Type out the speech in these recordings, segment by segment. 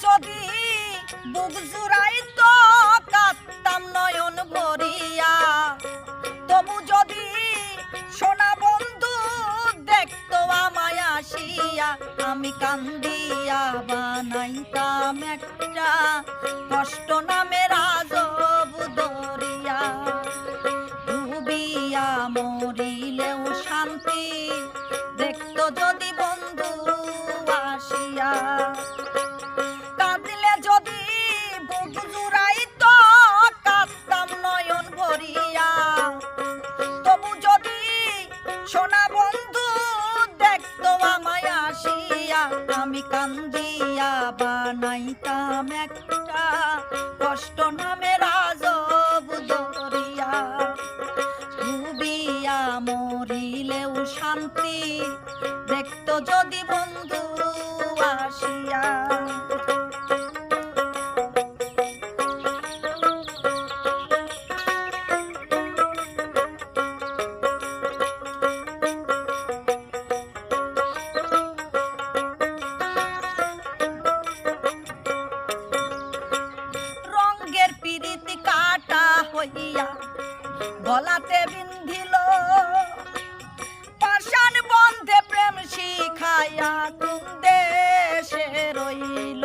যদি বুক জুড়াইতো কাঁদতাম নয়ন ভরিয়া, তবু যদি সোনা বন্ধু দেখতো আমায় আসিয়া, আমি কান্দিয়া বানাইতাম একটা কষ্ট নামের আজব দরিয়া। ডুবিয়া মরিলেও শান্তি দেখতো যদি বন্ধু আসিয়া, কাঁদলে যদি বুক জুড়াইতো কাঁদতাম নয়ন ভরিয়া, তবু যদি সোনা বন্ধু দেখতো আমায় আসিয়া, আমি কান্দিয়া বানাইতাম একটা কষ্ট নামের আজব দরিয়া। ডুবিয়া মরিলেও শান্তি দেখতো যদি বন্ধু আসিয়া। রঙ্গের পিরিতি কাটা হইয়া গলাতে বিন্ধিল, পাষাণ বন্ধে প্রেম শিখাইয়া কোন দেশে রইল।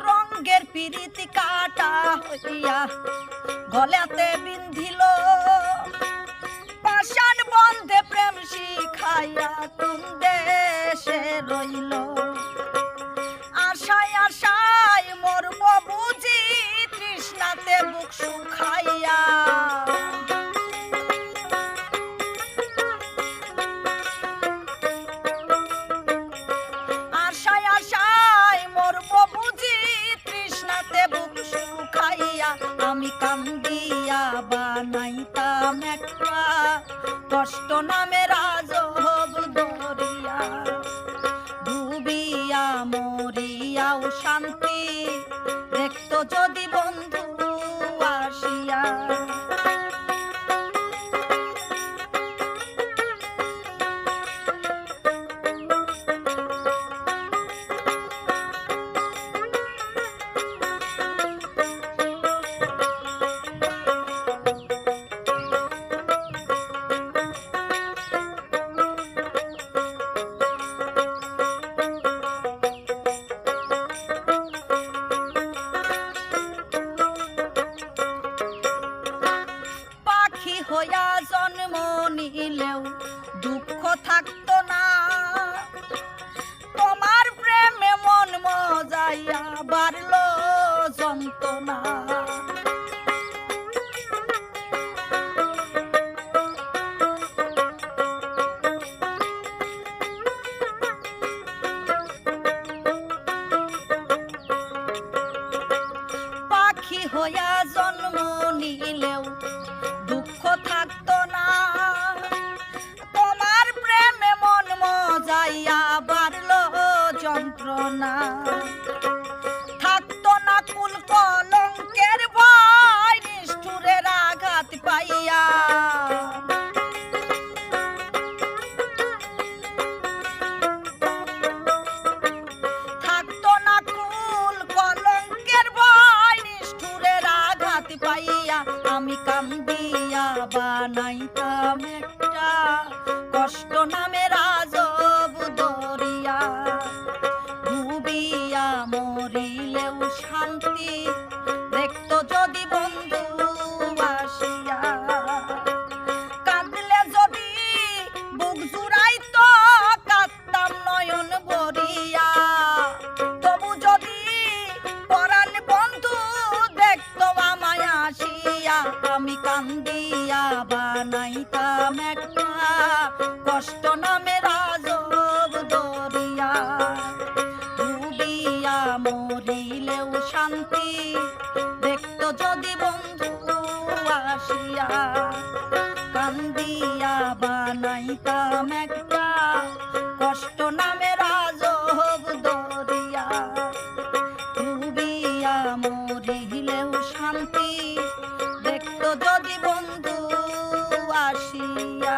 রঙ্গের পিরিতি কাটা হইয়া গলাতে বিন্ধিল, পাষাণ বন্ধে প্রেম শিখাইয়া কোন দেশে রইল। আশায় আশায় মরব বুঝি তৃষ্ণাতে বুক শুকাইয়া, আশায় আশায় মরব বুঝি তৃষ্ণাতে বুক শুকাইয়া, আমি কান্দিয়া বানাইতাম একটা কষ্ট নামের আজব দরিয়া। ডুবিয়া মরিয়াও শান্তি দেখতো যদি বন্ধু আসিয়া। পাখি হইয়া জন্ম নিলেও দুঃখ থাকতো না, তোমার প্রেমে মন মজাইয়া বাড়লো যন্ত্রণা। পাখি হইয়া জন্ম নিলেও দুঃখ থাকতো না, তোমার প্রেমে মন মজাইয়া বাড়লো যন্ত্রণা। থাকতো না কুল কলঙ্কের ভয় নিষ্ঠুরের আঘাত পাইয়া, থাকতো না কুল কলঙ্কের ভয় নিষ্ঠুরের আঘাত পাইয়া, আমি কান্দিয়া বানাইতাম একটা কষ্ট নামের আজব দরিয়া। ডুবিয়া মরিলেও শান্তি দেখতো যদি বন্ধু আসিয়া, কাঁদলে যদি বুক জুড়াইতো কাঁদতাম নয়ন ভরিয়া, তবু যদি পরাণ বন্ধু দেখতো আমায় আসিয়া, আমি কান্দিয়া বানাইতাম একটা কষ্ট নামের আজব দরিয়া। ডুবিয়া মরিলেও শান্তি দেখতো যদি বন্ধু আসিয়া, কান্দিয়া বানাইতাম একটা কষ্ট নামের আজব দরিয়া। ডুবিয়া মরিলেও শান্তি দেখতো যদি বন্ধু আসিয়া।